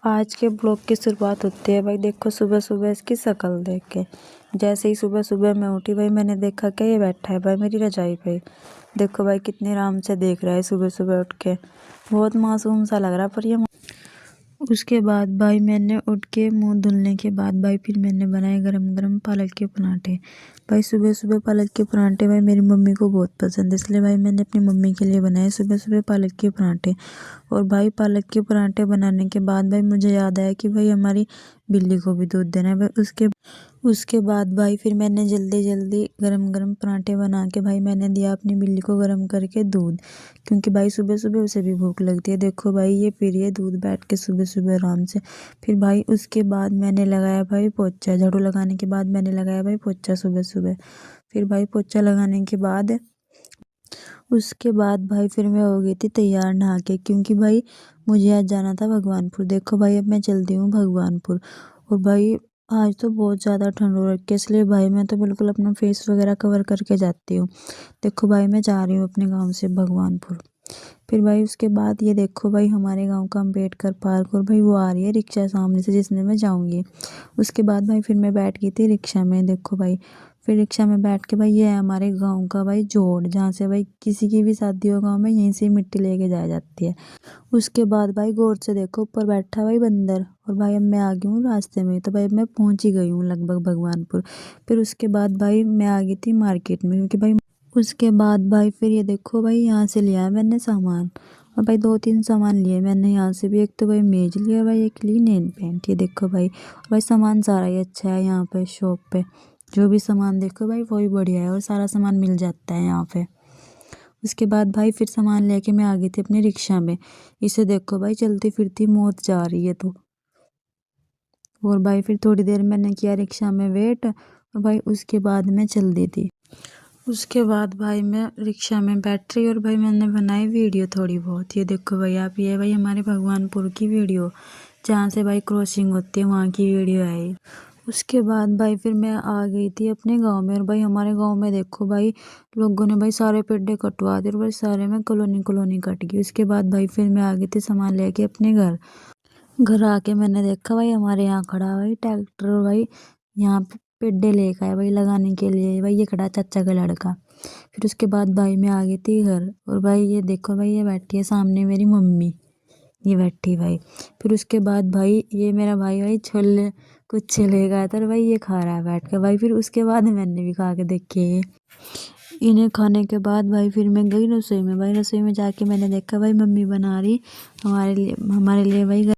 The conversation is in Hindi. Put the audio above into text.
आज के ब्लॉग की शुरुआत होती है भाई। देखो सुबह सुबह इसकी शक्ल देख के, जैसे ही सुबह सुबह मैं उठी भाई, मैंने देखा क्या ये बैठा है भाई मेरी रजाई पे। देखो भाई कितने आराम से देख रहा है सुबह सुबह उठ के, बहुत मासूम सा लग रहा है पर ये। उसके बाद भाई मैंने उठ के मुंह धुलने के बाद भाई फिर मैंने बनाए गरम गरम पालक के पराठे। भाई सुबह सुबह पालक के पराठे भाई मेरी मम्मी को बहुत पसंद है, इसलिए भाई मैंने अपनी मम्मी के लिए बनाए सुबह सुबह पालक के पराठे। और भाई पालक के पराठे बनाने के बाद भाई मुझे याद आया कि भाई हमारी बिल्ली को भी दूध देना है भाई। उसके बाद भाई फिर मैंने जल्दी जल्दी गरम गरम पराठे बना के भाई मैंने दिया अपनी बिल्ली को गरम करके दूध, क्योंकि भाई सुबह सुबह उसे भी भूख लगती है। देखो भाई ये पी रही है दूध बैठ के सुबह सुबह आराम से। फिर भाई उसके बाद मैंने लगाया भाई पोछा, झाड़ू लगाने के बाद मैंने लगाया भाई पोछा सुबह सुबह। फिर भाई पोछा लगाने के बाद उसके बाद भाई फिर मैं हो गई थी तैयार नहा के, क्योंकि भाई मुझे आज जाना था भगवानपुर। देखो भाई अब मैं चलती हूँ भगवानपुर। और भाई आज तो बहुत ज़्यादा ठंड हो रखी है, इसलिए भाई मैं तो बिल्कुल अपना फेस वगैरह कवर करके जाती हूँ। देखो भाई मैं जा रही हूँ अपने गांव से भगवानपुर। फिर भाई उसके बाद ये देखो भाई हमारे गांव का अम्बेडकर पार्क, और भाई वो आ रही है रिक्शा सामने से जिसमें मैं जाऊंगी। उसके बाद भाई फिर मैं बैठ गई थी रिक्शा में। देखो भाई फिर रिक्शा में बैठ के भाई ये है हमारे गांव का भाई जोड़, जहाँ से भाई किसी की भी शादी हो गाँव में यहीं से मिट्टी लेके जाया जाती है। उसके बाद भाई गौर से देखो ऊपर बैठा भाई बंदर। और भाई अब मैं आ गई हूँ रास्ते में, तो भाई मैं पहुंच ही गई हूँ लगभग भगवानपुर। फिर उसके बाद भाई मैं आ गई थी मार्केट में, क्योंकि भाई उसके बाद भाई फिर ये देखो भाई यहाँ से लिया मैंने सामान। और भाई 2-3 सामान लिए मैंने यहाँ से भी। एक तो भाई मेज लिया भाई, एक ली नेल पेंट। ये देखो भाई, और भाई सामान सारा ही अच्छा है यहाँ पे शॉप पे। जो भी सामान देखो भाई वही बढ़िया है और सारा सामान मिल जाता है यहाँ पे। उसके बाद भाई फिर सामान लेके मैं आ गई थी अपनी रिक्शा में। इसे देखो भाई चलती फिरती मौत जा रही है तो। और भाई फिर थोड़ी देर मैंने किया रिक्शा में वेट, और भाई उसके बाद मैं चल दी थी। उसके बाद भाई मैं रिक्शा में बैठ रही और भाई मैंने बनाई वीडियो थोड़ी बहुत। ये देखो भाई आप, ये भाई हमारे भगवानपुर की वीडियो, जहाँ से भाई क्रॉसिंग होती है वहाँ की वीडियो है। उसके बाद भाई फिर मैं आ गई थी अपने गांव में। और भाई हमारे गांव में देखो भाई लोगों ने भाई सारे पेड़े कटवा दिए, और भाई सारे में कॉलोनी कॉलोनी कट गई। उसके बाद भाई फिर मैं आ गई थी सामान लेके अपने घर। घर आके मैंने देखा भाई हमारे यहाँ खड़ा है भाई ट्रैक्टर, भाई यहाँ पे पेड्डे लेकर आया भाई लगाने के लिए। भाई ये खड़ा है चाचा का लड़का। फिर उसके बाद भाई मैं आ गई थी घर। और भाई ये देखो भाई ये बैठी है सामने मेरी मम्मी, ये बैठी भाई। फिर उसके बाद भाई ये मेरा भाई भाई छोले कुछ छोले गया था, और भाई ये खा रहा है बैठ कर भाई। फिर उसके बाद मैंने भी खा के देखे इन्हें खाने के बाद भाई फिर मैं गई रसोई में। भाई रसोई में जाके मैंने देखा भाई मम्मी बना रही हमारे लिए भाई